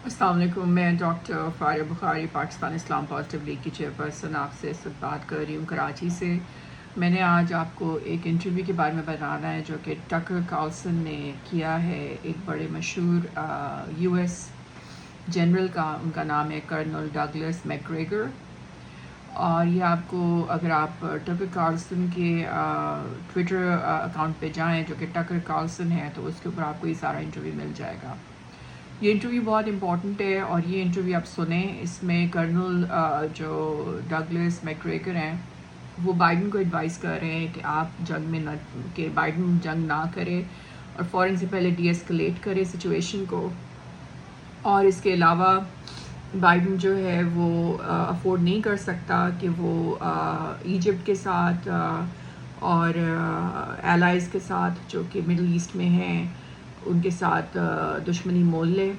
السلام علیکم. میں ڈاکٹر فاریہ بخاری پاکستان اسلام پازیٹیو لیگ کی چیئرپرسن آپ سے اس وقت بات کر رہی ہوں کراچی سے. میں نے آج آپ کو ایک انٹرویو کے بارے میں بتانا ہے جو کہ ٹکر کارلسن نے کیا ہے ایک بڑے مشہور یو ایس جنرل کا. ان کا نام ہے کرنل ڈگلس میکگریگر. اور یہ آپ کو اگر آپ ٹکر کارلسن کے ٹویٹر اکاؤنٹ پہ جائیں جو کہ ٹکر کارلسن ہے تو اس کے اوپر آپ کو یہ سارا انٹرویو مل جائے گا. یہ انٹرویو بہت امپورٹنٹ ہے اور یہ انٹرویو آپ سنیں. اس میں کرنل جو ڈگلس میکگریگر ہیں وہ بائیڈن کو ایڈوائز کر رہے ہیں کہ آپ جنگ میں نہ کہ بائیڈن جنگ نہ کرے اور فوراً سے پہلے ڈی ایسکلیٹ کرے سچویشن کو. اور اس کے علاوہ بائیڈن جو ہے وہ افورڈ نہیں کر سکتا کہ وہ ایجپٹ کے ساتھ اور ایلائز کے ساتھ جو کہ مڈل ایسٹ میں ہیں ان کے ساتھ دشمنی مول لے.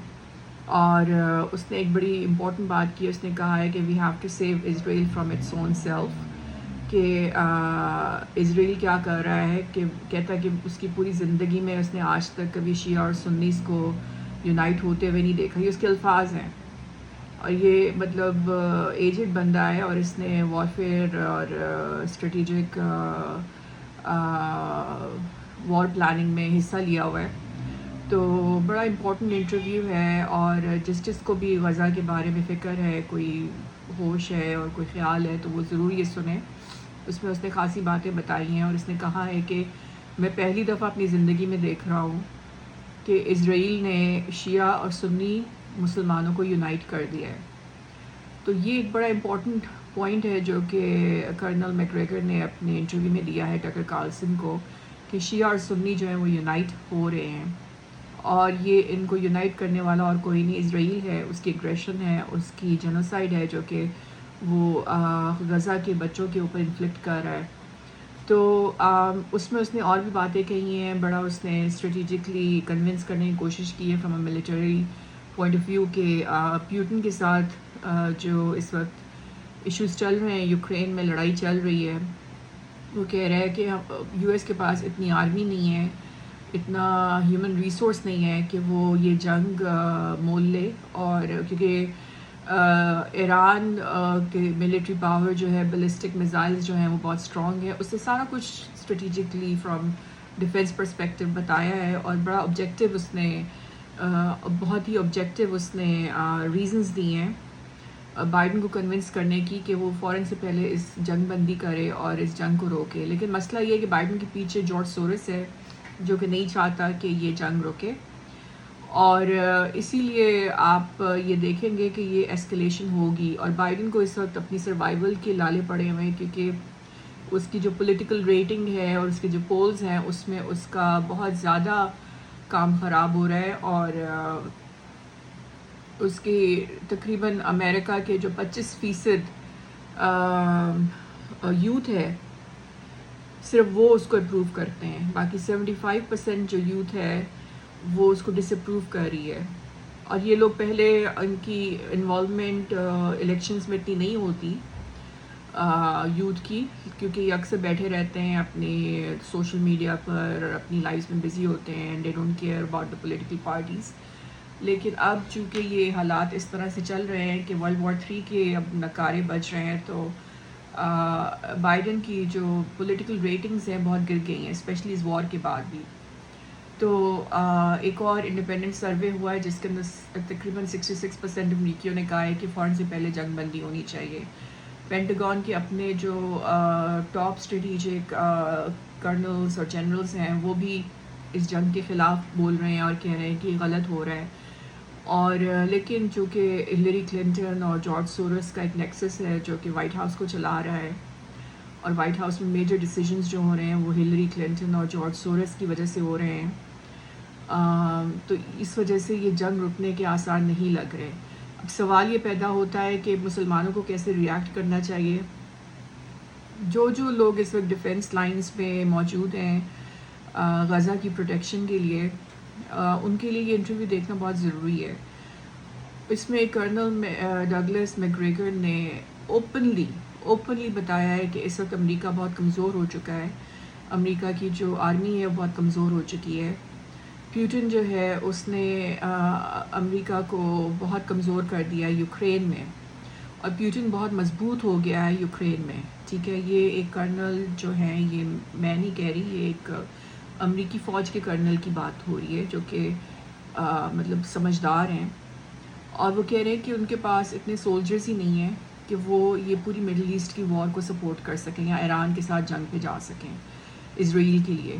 اور اس نے ایک بڑی امپورٹنٹ بات کی. اس نے کہا ہے کہ we have to save Israel from its own self. کہ اسرائیل کیا کر رہا ہے کہ کہتا ہے کہ اس کی پوری زندگی میں اس نے آج تک کبھی شیعہ اور سنیز کو یونائٹ ہوتے ہوئے نہیں دیکھا. یہ اس کے الفاظ ہیں اور یہ مطلب ایجڈ بندہ ہے اور اس نے وارفیئر اور اسٹریٹجک وار پلاننگ میں حصہ لیا ہوا ہے. تو بڑا امپورٹنٹ انٹرویو ہے اور جس کو بھی غزہ کے بارے میں فکر ہے, کوئی ہوش ہے اور کوئی خیال ہے تو وہ ضرور یہ سنیں. اس میں اس نے خاصی باتیں بتائی ہیں اور اس نے کہا ہے کہ میں پہلی دفعہ اپنی زندگی میں دیکھ رہا ہوں کہ اسرائیل نے شیعہ اور سنی مسلمانوں کو یونائٹ کر دیا ہے. تو یہ ایک بڑا امپورٹنٹ پوائنٹ ہے جو کہ کرنل میکگریگر نے اپنے انٹرویو میں دیا ہے ٹکر کارلسن کو کہ شیعہ اور سنی جو ہیں وہ یونائٹ ہو رہے ہیں اور یہ ان کو یونائٹ کرنے والا اور کوئی نہیں اسرائیل ہے. اس کی اگریشن ہے, اس کی جینوسائیڈ ہے جو کہ وہ غزہ کے بچوں کے اوپر انفلکٹ کر رہا ہے. تو اس میں اس نے اور بھی باتیں کہی ہیں. بڑا اس نے اسٹریٹجکلی کنونس کرنے کی کوشش کی ہے from a military point of view کہ پیوٹن کے ساتھ جو اس وقت ایشوز چل رہے ہیں, یوکرین میں لڑائی چل رہی ہے, وہ کہہ رہا ہے کہ یو ایس کے پاس اتنی آرمی نہیں ہے, اتنا ہیومن ریسورس نہیں ہے کہ وہ یہ جنگ مول لے. اور کیونکہ ایران کے ملٹری پاور جو ہے, بیلسٹک میزائلز جو ہیں وہ بہت اسٹرانگ ہے. اس نے سارا کچھ اسٹریٹجکلی فرام ڈیفینس پرسپیکٹیو بتایا ہے اور بڑا آبجیکٹیو اس نے بہت ہی آبجیکٹیو اس نے ریزنز دی ہیں بائیڈن کو کنونس کرنے کی کہ وہ فوراً سے پہلے اس جنگ بندی کرے اور اس جنگ کو روکے. لیکن مسئلہ یہ ہے کہ بائیڈن کے پیچھے جارج سورس ہے جو کہ نہیں چاہتا کہ یہ جنگ روکے. اور اسی لیے آپ یہ دیکھیں گے کہ یہ ایسکلیشن ہوگی اور بائیڈن کو اس وقت اپنی سروائیول کے لالے پڑے ہوئے ہیں کیونکہ اس کی جو پولیٹیکل ریٹنگ ہے اور اس کے جو پولز ہیں اس میں اس کا بہت زیادہ کام خراب ہو رہا ہے. اور اس کی تقریباً امریکہ کے جو 25% یوتھ ہے صرف وہ اس کو اپروو کرتے ہیں, باقی 75% جو یوتھ ہے وہ اس کو ڈس اپروو کر رہی ہے. اور یہ لوگ پہلے ان کی انوالومنٹ الیکشنز میں اتنی نہیں ہوتی یوتھ کی, کیونکہ یہ اکثر بیٹھے رہتے ہیں اپنی سوشل میڈیا پر, اپنی لائف میں بزی ہوتے ہیں, they don't care about the political parties. لیکن اب چونکہ یہ حالات اس طرح سے چل رہے ہیں کہ ورلڈ وار 3 کے اب نعرے بج رہے ہیں تو بائیڈن کی جو پولیٹیکل ریٹنگز ہیں بہت گر گئی ہیں, اسپیشلی اس وار کے بعد بھی. تو ایک اور انڈیپینڈنٹ سروے ہوا ہے جس کے اندر تقریباً 66% امریکیوں نے کہا ہے کہ فوراً سے پہلے جنگ بندی ہونی چاہیے. پینٹاگون کے اپنے جو ٹاپ اسٹریٹجک کرنلز اور جنرلز ہیں وہ بھی اس جنگ کے خلاف بول رہے ہیں اور کہہ رہے ہیں کہ یہ غلط ہو رہا ہے. اور لیکن چونکہ ہلری کلنٹن اور جارج سورس کا ایک نیکسس ہے جو کہ وائٹ ہاؤس کو چلا رہا ہے اور وائٹ ہاؤس میں میجر ڈیسیجنز جو ہو رہے ہیں وہ ہلری کلنٹن اور جارج سورس کی وجہ سے ہو رہے ہیں. تو اس وجہ سے یہ جنگ رکنے کے آثار نہیں لگ رہے. اب سوال یہ پیدا ہوتا ہے کہ مسلمانوں کو کیسے ریئیکٹ کرنا چاہیے. جو لوگ اس وقت ڈیفنس لائنز پہ موجود ہیں غزہ کی پروٹیکشن کے لیے, ان کے لیے یہ انٹرویو دیکھنا بہت ضروری ہے. اس میں کرنل ڈگلس میکگریگر نے اوپنلی بتایا ہے کہ اس وقت امریکہ بہت کمزور ہو چکا ہے. امریکہ کی جو آرمی ہے وہ بہت کمزور ہو چکی ہے پیوٹن جو ہے اس نے امریکہ کو بہت کمزور کر دیا یوکرین میں، اور پیوٹن بہت مضبوط ہو گیا ہے یوکرین میں، ٹھیک ہے. یہ ایک کرنل جو ہیں، یہ میں نہیں کہہ رہی، یہ ایک امریکی فوج کے کرنل کی بات ہو رہی ہے جو کہ مطلب سمجھدار ہیں، اور وہ کہہ رہے ہیں کہ ان کے پاس اتنے سولجرز ہی نہیں ہیں کہ وہ یہ پوری مڈل ایسٹ کی وار کو سپورٹ کر سکیں یا ایران کے ساتھ جنگ پہ جا سکیں اسرائیل کے لیے.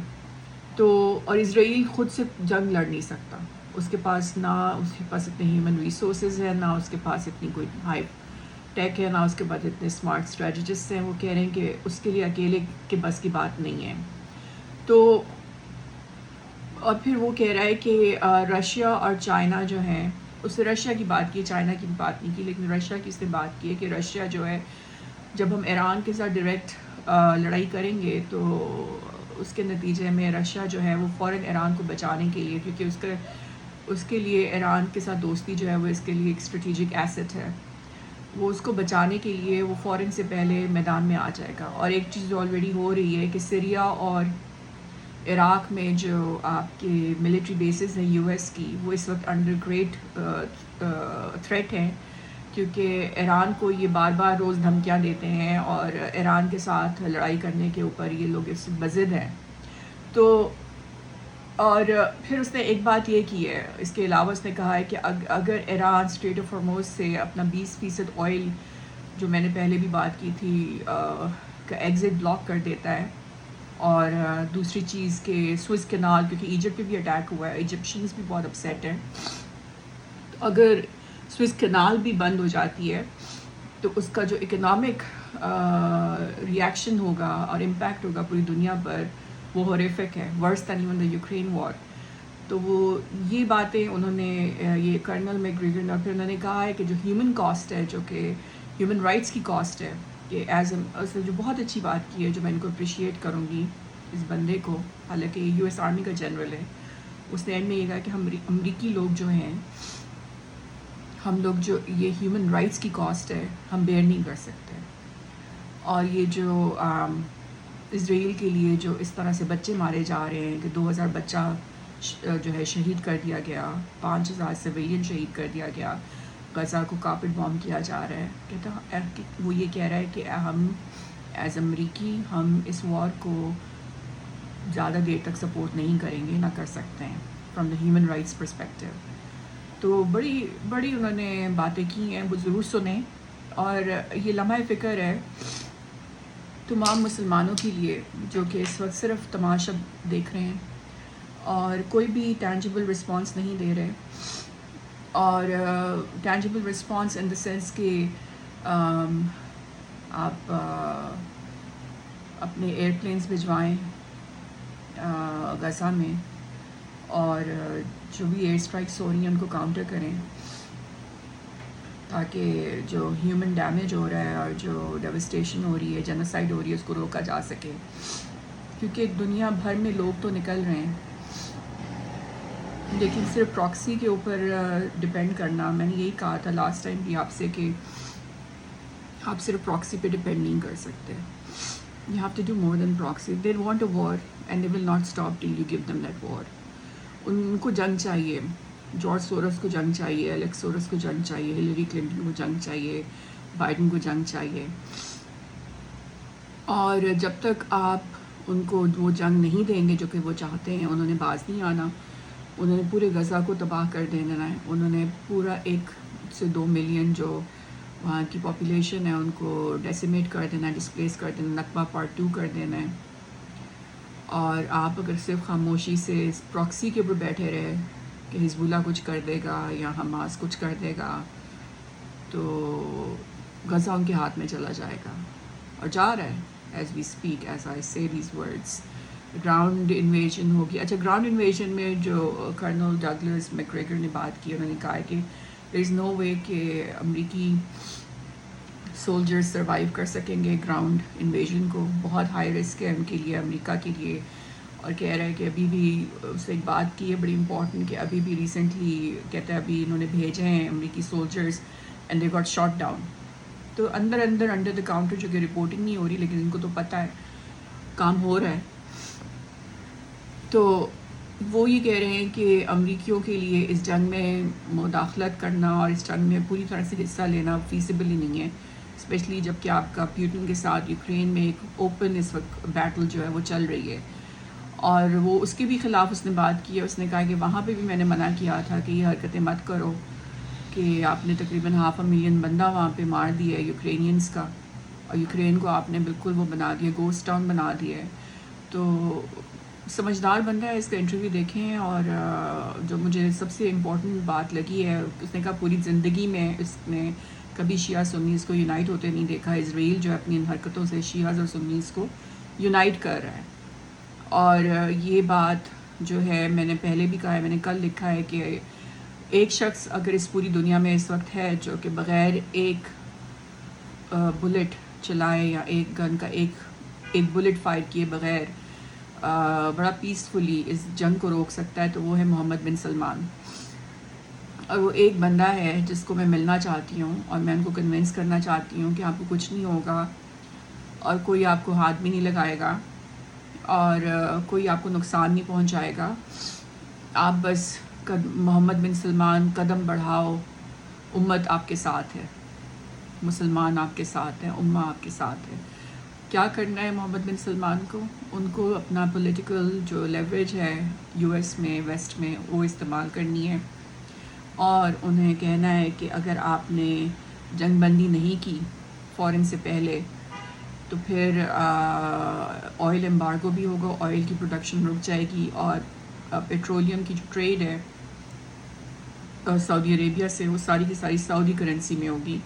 تو اور اسرائیل خود سے جنگ لڑ نہیں سکتا، اس کے پاس اتنے ہیومن ریسورسز ہیں، نہ اس کے پاس اتنی کوئی ہائی ٹیک ہے، نہ اس کے پاس اتنے اسمارٹ اسٹریٹجسٹ ہیں. وہ کہہ رہے ہیں کہ اس کے لیے اکیلے کے بس کی بات نہیں ہے. تو اور پھر وہ کہہ رہا ہے کہ رشیا اور چائنا جو ہیں، اس نے رشیا کی بات کی، چائنا کی بات نہیں کی، لیکن رشیا کی اس نے بات کی ہے کہ رشیا جو ہے، جب ہم ایران کے ساتھ ڈائریکٹ لڑائی کریں گے تو اس کے نتیجے میں رشیا جو ہے وہ فوراً ایران کو بچانے کے لیے، کیونکہ اس کے لیے ایران کے ساتھ دوستی جو ہے وہ اس کے لیے ایک اسٹریٹجک ایسٹ ہے، وہ اس کو بچانے کے لیے وہ فوراً سے پہلے میدان میں آ جائے گا. اور ایک چیز آلریڈی ہو رہی ہے کہ سیریا اور عراق میں جو آپ کے ملٹری بیسز ہیں یو ایس کی، وہ اس وقت انڈر گریٹ تھریٹ ہیں، کیونکہ ایران کو یہ بار بار روز دھمکیاں دیتے ہیں اور ایران کے ساتھ لڑائی کرنے کے اوپر یہ لوگ اس بضد ہیں. تو اور پھر اس نے ایک بات یہ کی ہے، اس کے علاوہ اس نے کہا ہے کہ اگر ایران اسٹریٹ آف ہارموز سے اپنا 20% آئل، جو میں نے پہلے بھی بات کی تھی، کا ایگزٹ بلاک کر دیتا ہے، اور دوسری چیز کہ سوئز کینال، کیونکہ ایجپٹ پہ بھی اٹیک ہوا ہے، ایجپشنز بھی بہت اپسیٹ ہیں، تو اگر سوئز کینال بھی بند ہو جاتی ہے تو اس کا جو اکنامک ریئیکشن ہوگا اور امپیکٹ ہوگا پوری دنیا پر، وہ ہوریفک ہے، ورس دین ایون دا یوکرین وار. تو وہ یہ باتیں انہوں نے یہ کرنل میکگریگر نے، اور پھر انہوں نے کہا ہے کہ جو ہیومن کاسٹ ہے، جو کہ ہیومن رائٹس کی کاسٹ ہے، کہ اس نے جو بہت اچھی بات کی ہے، جو میں ان کو اپریشیٹ کروں گی اس بندے کو، حالانکہ یو ایس آرمی کا جنرل ہے، اس نے اینڈ میں یہ کہا کہ ہم امریکی لوگ جو ہیں، ہم لوگ جو یہ ہیومن رائٹس کی کاسٹ ہے ہم بیئر نہیں کر سکتے. اور یہ جو اسرائیل کے لیے جو اس طرح سے بچے مارے جا رہے ہیں کہ 2000 بچہ جو ہے شہید کر دیا گیا، 5000 سویلین شہید کر دیا گیا، غزہ کو کارپٹ بام کیا جا رہا ہے، کہتا وہ یہ کہہ رہا ہے کہ ہم ایز امریکی ہم اس وار کو زیادہ دیر تک سپورٹ نہیں کریں گے، نہ کر سکتے ہیں from the human rights perspective. تو بڑی انہوں نے باتیں کی ہیں، وہ ضرور سنیں. اور یہ لمحہ فکر ہے تمام مسلمانوں کے لیے جو کہ اس وقت صرف تماشا دیکھ رہے ہیں اور کوئی بھی ٹینجیبل رسپانس نہیں دے رہے، اور tangible response in the sense کہ آپ اپنے ایئر پلینز بھجوائیں غزہ میں، اور جو بھی ایئر اسٹرائکس ہو رہی ہیں ان کو کاؤنٹر کریں، تاکہ جو ہیومن ڈیمیج ہو رہا ہے اور جو ڈیوسٹیشن ہو رہی ہے، جینوسائڈ ہو رہی ہے، اس کو روکا جا سکے. کیونکہ دنیا بھر میں لوگ تو نکل رہے ہیں، لیکن صرف پراکسی کے اوپر ڈپینڈ کرنا، میں نے یہی کہا تھا لاسٹ ٹائم بھی آپ سے کہ آپ صرف پراکسی پہ ڈپینڈ نہیں کر سکتے. You have to do more than proxy. They want a war and they will not stop till you give them that war. ان کو جنگ چاہیے، جارج سورس کو جنگ چاہیے، الیکس سورس کو جنگ چاہیے، ہلیری کلنٹن کو جنگ چاہیے، بائیڈن کو جنگ چاہیے. اور جب تک آپ ان کو وہ جنگ نہیں دیں گے جو کہ وہ چاہتے ہیں، انہوں نے باز نہیں آنا. انہوں نے پورے غزہ کو تباہ کر دینا ہے، انہوں نے پورا 1 سے 2 ملین جو وہاں کی پاپولیشن ہے ان کو ڈیسیمیٹ کر دینا ہے، ڈسپلیس کر دینا، نقبہ پارٹ 2 کر دینا ہے. اور آپ اگر صرف خاموشی سے اس پراکسی کے اوپر بیٹھے رہے کہ حزب اللہ کچھ کر دے گا یا حماس کچھ کر دے گا، تو غزہ ان کے ہاتھ میں چلا جائے گا، اور جا رہا ہے as we speak, as I say these words. Ground invasion ہوگی. اچھا، گراؤنڈ انویژن میں جو کرنل ڈگلس میکگریگر نے بات کی، انہوں نے کہا کہ دیر از نو وے کہ امریکی سولجرز سروائیو کر سکیں گے گراؤنڈ انویژن کو، بہت ہائی رسک ہے ان کے لیے، امریکہ کے لیے. اور کہہ رہا ہے کہ ابھی بھی اس سے ایک بات کی ہے بڑی امپورٹنٹ، کہ ابھی بھی ریسنٹلی کہتا ہے ابھی انہوں نے بھیجے ہیں امریکی soldiers and they got shot down. تو انڈر دا کاؤنٹر، جو کہ رپورٹنگ نہیں ہو رہی لیکن ان کو تو پتہ ہے کام ہو رہا ہے. تو وہ یہ کہہ رہے ہیں کہ امریکیوں کے لیے اس جنگ میں مداخلت کرنا اور اس جنگ میں پوری طرح سے حصہ لینا فیزیبل ہی نہیں ہے، اسپیشلی جب کہ آپ کا پیوٹن کے ساتھ یوکرین میں ایک اوپن اس وقت بیٹل جو ہے وہ چل رہی ہے، اور وہ اس کے بھی خلاف اس نے بات کی ہے. اس نے کہا کہ وہاں پہ بھی میں نے منع کیا تھا کہ یہ حرکتیں مت کرو، کہ آپ نے تقریباً 500,000 بندہ وہاں پہ مار دیا ہے یوکرینینز کا، اور یوکرین کو آپ نے بالکل وہ بنا دیا، گوسٹ ٹاؤن بنا دیا ہے. تو سمجھدار بندہ ہے، اس کا انٹرویو دیکھیں. اور جو مجھے سب سے امپورٹنٹ بات لگی ہے، اس نے کہا پوری زندگی میں اس نے کبھی شیعہ سنیز کو یونائٹ ہوتے نہیں دیکھا. اسرائیل جو ہے اپنی ان حرکتوں سے شیعہ اور سنیز کو یونائٹ کر رہا ہے. اور یہ بات جو ہے میں نے پہلے بھی کہا ہے، میں نے کل لکھا ہے کہ ایک شخص اگر اس پوری دنیا میں اس وقت ہے جو کہ بغیر ایک بلٹ چلائے یا ایک گن کا ایک بلٹ فائر کیے بغیر بڑا پیسفلی اس جنگ کو روک سکتا ہے، تو وہ ہے محمد بن سلمان. اور وہ ایک بندہ ہے جس کو میں ملنا چاہتی ہوں، اور میں ان کو کنونس کرنا چاہتی ہوں کہ آپ کو کچھ نہیں ہوگا، اور کوئی آپ کو ہاتھ بھی نہیں لگائے گا، اور کوئی آپ کو نقصان نہیں پہنچائے گا. آپ بس محمد بن سلمان قدم بڑھاؤ، امت آپ کے ساتھ ہے، مسلمان آپ کے ساتھ ہیں، امہ آپ کے ساتھ ہے. کیا کرنا ہے محمد بن سلمان کو؟ ان کو اپنا پولیٹیکل جو لیوریج ہے یو ایس میں، ویسٹ میں، وہ استعمال کرنی ہے، اور انہیں کہنا ہے کہ اگر آپ نے جنگ بندی نہیں کی فوراً سے پہلے تو پھر آئل ایمبارگو بھی ہوگا، آئل کی پروڈکشن رک جائے گی، اور پیٹرولیم کی جو ٹریڈ ہے سعودی عربیہ سے، وہ ساری کی ساری سعودی کرنسی میں ہوگی،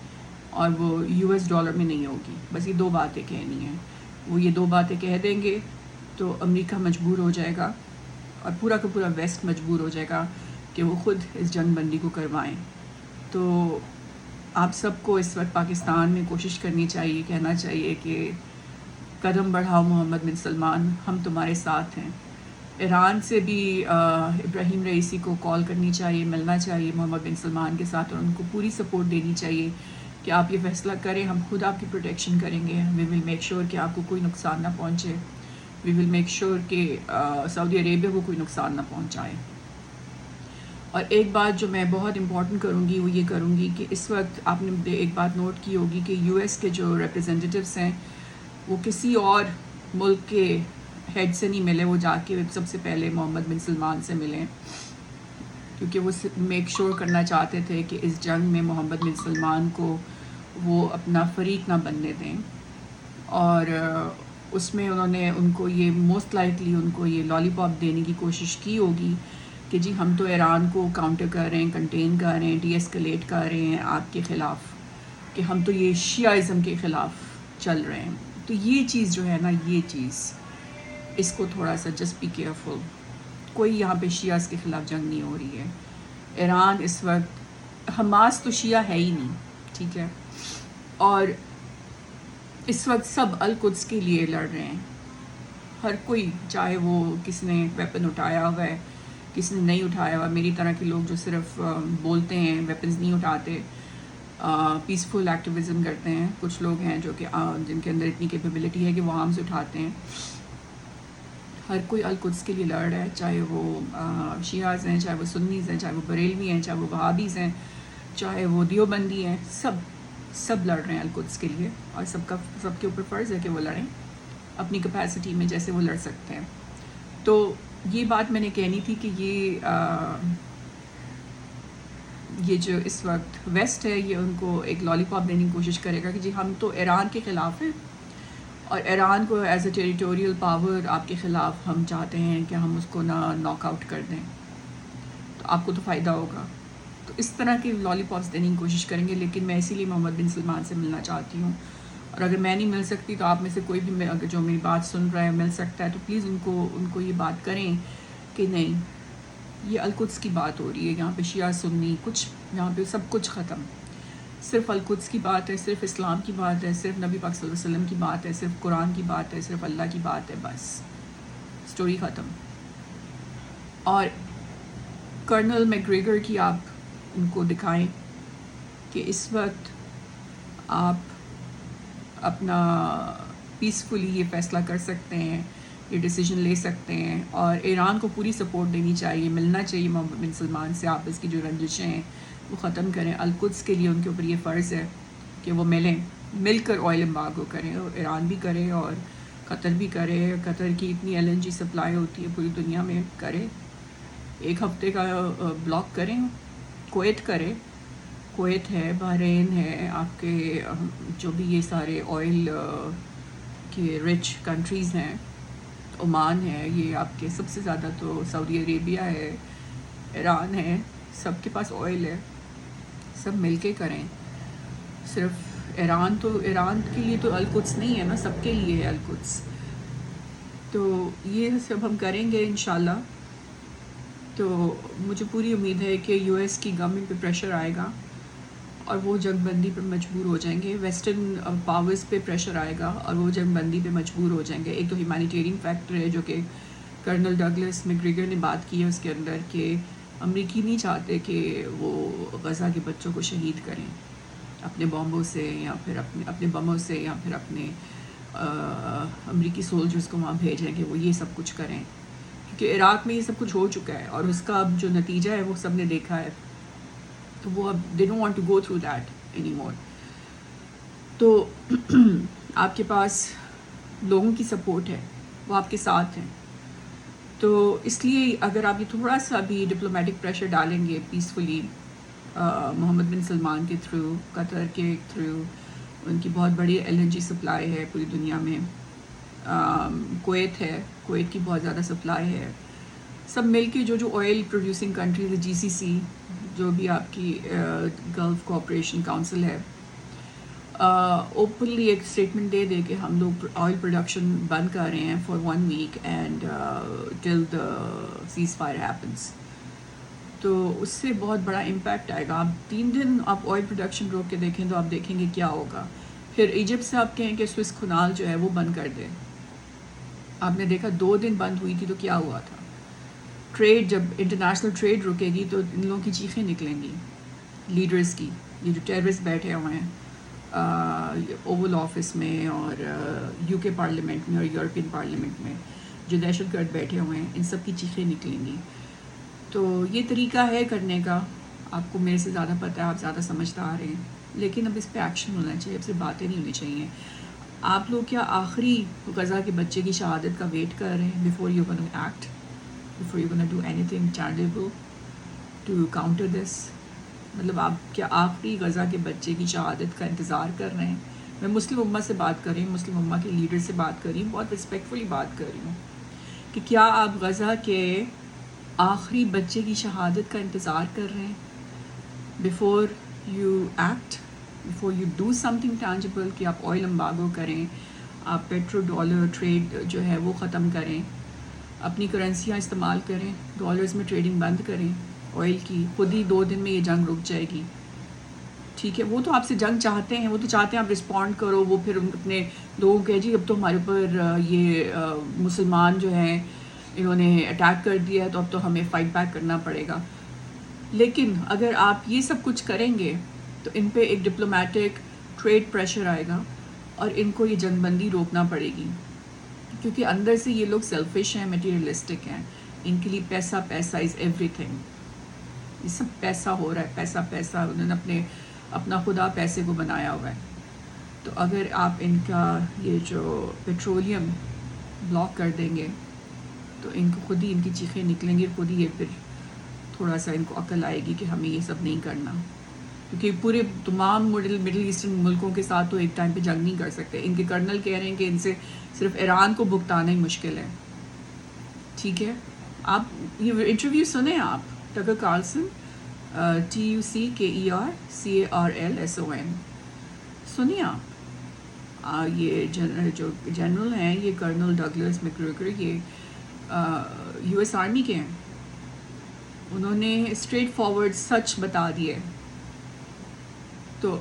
اور وہ یو ایس ڈالر میں نہیں ہوگی. بس یہ دو باتیں کہنی ہیں. وہ یہ دو باتیں کہہ دیں گے تو امریکہ مجبور ہو جائے گا، اور پورا کا پورا ویسٹ مجبور ہو جائے گا کہ وہ خود اس جنگ بندی کو کروائیں. تو آپ سب کو اس وقت پاکستان میں کوشش کرنی چاہیے، کہنا چاہیے کہ قدم بڑھاؤ محمد بن سلمان، ہم تمہارے ساتھ ہیں. ایران سے بھی ابراہیم رئیسی کو کال کرنی چاہیے، ملنا چاہیے محمد بن سلمان کے ساتھ، اور ان کو پوری سپورٹ دینی چاہیے کہ آپ یہ فیصلہ کریں، ہم خود آپ کی پروٹیکشن کریں گے. وی ول میک شیور کہ آپ کو کوئی نقصان نہ پہنچے. وی ول میک شیور کہ سعودی عربیہ کو کوئی نقصان نہ پہنچائے. اور ایک بات جو میں بہت امپورٹنٹ کروں گی وہ یہ کروں گی کہ اس وقت آپ نے ایک بات نوٹ کی ہوگی کہ یو ایس کے جو ریپرزینٹیوز ہیں وہ کسی اور ملک کے ہیڈ سے نہیں ملے، وہ جا کے سب سے پہلے محمد بن سلمان سے ملیں، کیونکہ وہ میک شور کرنا چاہتے تھے کہ اس جنگ میں محمد بن سلمان کو وہ اپنا فریق نہ بننے دیں. اور اس میں انہوں نے ان کو یہ موسٹ لائکلی ان کو یہ لالی پاپ دینے کی کوشش کی ہوگی کہ جی ہم تو ایران کو کاؤنٹر کر رہے ہیں، کنٹین کر رہے ہیں، ڈی ایسکلیٹ کر رہے ہیں آپ کے خلاف، کہ ہم تو یہ شیعہ کے خلاف چل رہے ہیں. تو یہ چیز جو ہے نا، یہ چیز اس کو تھوڑا سا جسٹ بی کیئرفل. کوئی یہاں پہ شیعہ کے خلاف جنگ نہیں ہو رہی ہے. ایران اس وقت، حماس تو شیعہ ہے ہی نہیں، ٹھیک ہے، اور اس وقت سب القدس کے لیے لڑ رہے ہیں. ہر کوئی، چاہے وہ کس نے ویپن اٹھایا ہوا ہے، کس نے نہیں اٹھایا ہوا. میری طرح کے لوگ جو صرف بولتے ہیں، ویپنز نہیں اٹھاتے، پیسفل ایکٹیویزم کرتے ہیں. کچھ لوگ ہیں جو کہ جن کے اندر اتنی کیپیبلٹی ہے کہ وہ آرمز اٹھاتے ہیں. ہر کوئی القدس کے لیے لڑ رہا ہے، چاہے وہ شیعاز ہیں، چاہے وہ سنیز ہیں، چاہے وہ بریلوی ہیں، چاہے وہ وہابیز ہیں، چاہے وہ دیوبندی ہیں. سب لڑ رہے ہیں القدس کے لیے، اور سب کے اوپر فرض ہے کہ وہ لڑیں اپنی کیپیسٹی میں جیسے وہ لڑ سکتے ہیں. تو یہ بات میں نے کہنی تھی کہ یہ جو اس وقت ویسٹ ہے، یہ ان کو ایک لالی پاپ دینے کی کوشش کرے گا کہ جی ہم تو ایران کے خلاف ہیں، اور ایران کو ایز اے ٹیریٹوریل پاور آپ کے خلاف ہم چاہتے ہیں کہ ہم اس کو نہ ناک آؤٹ کر دیں، تو آپ کو تو فائدہ ہوگا. تو اس طرح کے لالی پاپس دینے کی کوشش کریں گے. لیکن میں اسی لیے محمد بن سلمان سے ملنا چاہتی ہوں، اور اگر میں نہیں مل سکتی تو آپ میں سے کوئی بھی اگر جو میری بات سن رہا ہے مل سکتا ہے تو پلیز ان کو یہ بات کریں کہ نہیں، یہ القدس کی بات ہو رہی ہے، یہاں پہ شیعہ سنی کچھ، یہاں پہ سب کچھ ختم. صرف القدس کی بات ہے، صرف اسلام کی بات ہے، صرف نبی پاک صلی اللہ علیہ وسلم کی بات ہے، صرف قرآن کی بات ہے، صرف اللہ کی بات ہے، بس سٹوری ختم. اور کرنل میکگریگر کی آپ ان کو دکھائیں کہ اس وقت آپ اپنا پیسفلی یہ فیصلہ کر سکتے ہیں یہ ڈیسیجن لے سکتے ہیں، اور ایران کو پوری سپورٹ دینی چاہیے، ملنا چاہیے محمد بن سلمان سے، آپس کی جو رنجشیں ہیں وہ ختم کریں۔ القدس کے لیے ان کے اوپر یہ فرض ہے کہ وہ ملیں، مل کر آئل امبارگو کریں، اور ایران بھی کرے اور قطر بھی کرے۔ قطر کی اتنی LNG سپلائی ہوتی ہے پوری دنیا میں، کرے، 1 ہفتے کا بلاک کریں۔ کویت کرے، کویت ہے، بحرین ہے، آپ کے جو بھی یہ سارے آئل کے رچ کنٹریز ہیں، عمان ہے، یہ آپ کے سب سے زیادہ تو سعودی عربیہ ہے، ایران ہے، سب کے پاس آئل ہے، سب مل کے کریں۔ صرف ایران کے لیے تو القدس نہیں ہے نا، سب کے لیے ہے القدس۔ تو یہ سب ہم کریں گے انشاءاللہ۔ تو مجھے پوری امید ہے کہ US کی گورنمنٹ پہ پریشر آئے گا اور وہ جنگ بندی پہ مجبور ہو جائیں گے، ویسٹرن پاورز پہ پریشر آئے گا اور وہ جنگ بندی پہ مجبور ہو جائیں گے۔ ایک تو ہیومینیٹیرین فیکٹر ہے جو کہ کرنل ڈگلس میکگریگر نے بات کی ہے اس کے اندر، کہ امریکی نہیں چاہتے کہ وہ غزہ کے بچوں کو شہید کریں اپنے بموں سے، یا پھر اپنے بموں سے، یا پھر اپنے امریکی سولجرز کو وہاں بھیجیں کہ وہ یہ سب کچھ کریں، کیونکہ عراق میں یہ سب کچھ ہو چکا ہے اور اس کا اب جو نتیجہ ہے وہ سب نے دیکھا ہے۔ تو وہ اب they don't want to go through that anymore۔ تو آپ کے پاس لوگوں کی سپورٹ ہے، وہ آپ کے ساتھ ہیں، تو اس لیے اگر آپ یہ تھوڑا سا بھی ڈپلومیٹک پریشر ڈالیں گے پیسفلی، محمد بن سلمان کے تھرو، قطر کے تھرو، ان کی بہت بڑی LNG سپلائی ہے پوری دنیا میں، کویت ہے، کویت کی بہت زیادہ سپلائی ہے، سب مل کے جو آئل پروڈیوسنگ کنٹریز ہے، GCC جو بھی آپ کی گلف کوآپریشن کاؤنسل ہے، اوپنلی ایک اسٹیٹمنٹ دے دے کہ ہم لوگ آئل پروڈکشن بند کر رہے ہیں for 1 week and till the cease fire happens. تو اس سے بہت بڑا امپیکٹ آئے گا۔ آپ 3 دن آپ آئل پروڈکشن روک کے دیکھیں تو آپ دیکھیں گے کیا ہوگا۔ پھر ایجپٹ سے آپ کہیں کہ سوئس کنال جو ہے وہ بند کر دیں، آپ نے دیکھا 2 دن بند ہوئی تھی تو کیا ہوا تھا۔ ٹریڈ، جب انٹرنیشنل ٹریڈ رکے گی تو ان لوگوں کی چیخیں نکلیں گی، لیڈرز کی، یہ جو ٹیررسٹ بیٹھے ہوئے ہیں اوول آفس میں اور UK پارلیمنٹ میں اور یورپین پارلیمنٹ میں، جو دہشت گرد بیٹھے ہوئے ہیں، ان سب کی چیخیں نکلیں گی۔ تو یہ طریقہ ہے کرنے کا، آپ کو میرے سے زیادہ پتہ ہے، آپ زیادہ سمجھدار ہیں، لیکن اب اس پہ ایکشن ہونا چاہیے، اب صرف باتیں نہیں ہونی چاہیے۔ آپ لوگ کیا آخری غزہ کے بچے کی شہادت کا ویٹ کر رہے ہیں before you're going to act, before you're going to do anything charitable to counter this؟ مطلب آپ کیا آخری غزہ کے بچے کی شہادت کا انتظار کر رہے ہیں؟ میں مسلم امہ سے بات کر رہی ہوں، مسلم امہ کے لیڈر سے بات کر رہی ہوں، بہت رسپیکٹفلی بات کر رہی ہوں کہ کیا آپ غزہ کے آخری بچے کی شہادت کا انتظار کر رہے ہیں before you act, before you do something tangible، کہ آپ آئل امبارگو کریں، آپ پیٹرو ڈالر ٹریڈ جو ہے وہ ختم کریں، اپنی کرنسیاں استعمال کریں، ڈالرز میں ٹریڈنگ بند کریں آئل کی، خود ہی 2 دن میں یہ جنگ رک جائے گی، ٹھیک ہے۔ وہ تو آپ سے جنگ چاہتے ہیں، وہ تو چاہتے ہیں آپ رسپونڈ کرو، وہ پھر اپنے لوگوں کو جی اب تو ہمارے اوپر یہ مسلمان جو ہیں انہوں نے اٹیک کر دیا ہے تو اب تو ہمیں فائٹ بیک کرنا پڑے گا۔ لیکن اگر آپ یہ سب کچھ کریں گے تو ان پہ ایک ڈپلومیٹک ٹریڈ پریشر آئے گا اور ان کو یہ جنگ بندی روکنا پڑے گی، کیونکہ اندر سے یہ لوگ سیلفش ہیں، میٹیریلسٹک ہیں، ان کے لیے پیسہ پیسہ از ایوری تھنگ، یہ سب پیسہ ہو رہا ہے، پیسہ پیسہ، انہوں نے اپنا خدا پیسے کو بنایا ہوا ہے۔ تو اگر آپ ان کا یہ جو پیٹرولیم بلاک کر دیں گے تو ان کو خود ہی ان کی چیخیں نکلیں گی، خود ہی یہ پھر تھوڑا سا ان کو عقل آئے گی کہ ہمیں یہ سب نہیں کرنا، کیونکہ پورے تمام مڈل ایسٹرن ملکوں کے ساتھ تو ایک ٹائم پہ جنگ نہیں کر سکتے۔ ان کے کرنل کہہ رہے ہیں کہ ان سے صرف ایران کو بھگتانا ہی مشکل ہے، ٹھیک ہے۔ آپ یہ انٹرویو سنیں، آپ ٹگر کارلسن، TUCKERCARLSON سنیے آپ، یہ جو جنرل ہیں، یہ کرنل ڈگلس میکگریگر، یہ US آرمی کے ہیں، انہوں نے اسٹریٹ فارورڈ سچ بتا دیے۔ تو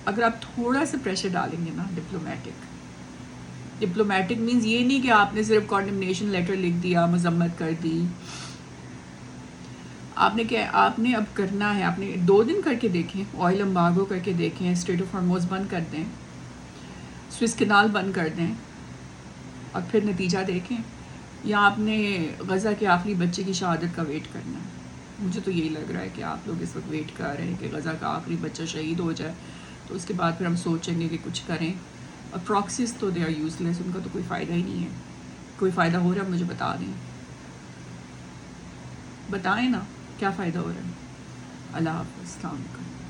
اگر آپ تھوڑا سا پریشر ڈالیں گے نا ڈپلومیٹک مینز یہ نہیں کہ آپ نے صرف کانڈمنیشن لیٹر لکھ دیا، مذمت کر دی، آپ نے اب کرنا ہے، آپ نے 2 دن کر کے دیکھیں، آئل امبارگو کر کے دیکھیں، اسٹریٹ آف ہارموز بند کر دیں، سوئس کنال بند کر دیں، اور پھر نتیجہ دیکھیں۔ یا آپ نے غزہ کے آخری بچے کی شہادت کا ویٹ کرنا ہے؟ مجھے تو یہی لگ رہا ہے کہ آپ لوگ اس وقت ویٹ کر رہے ہیں کہ غزہ کا آخری بچہ شہید ہو جائے، تو اس کے بعد پھر ہم سوچیں گے کہ کچھ کریں. اور پراکسیز تو دے آر یوز لیس، ان کا تو کوئی فائدہ ہی نہیں ہے. کوئی فائدہ ہو رہا ہے مجھے بتا دیں، بتائیں نا کیا فائدہ ہو رہا ہے. اللہ حافظ، السلام علیکم.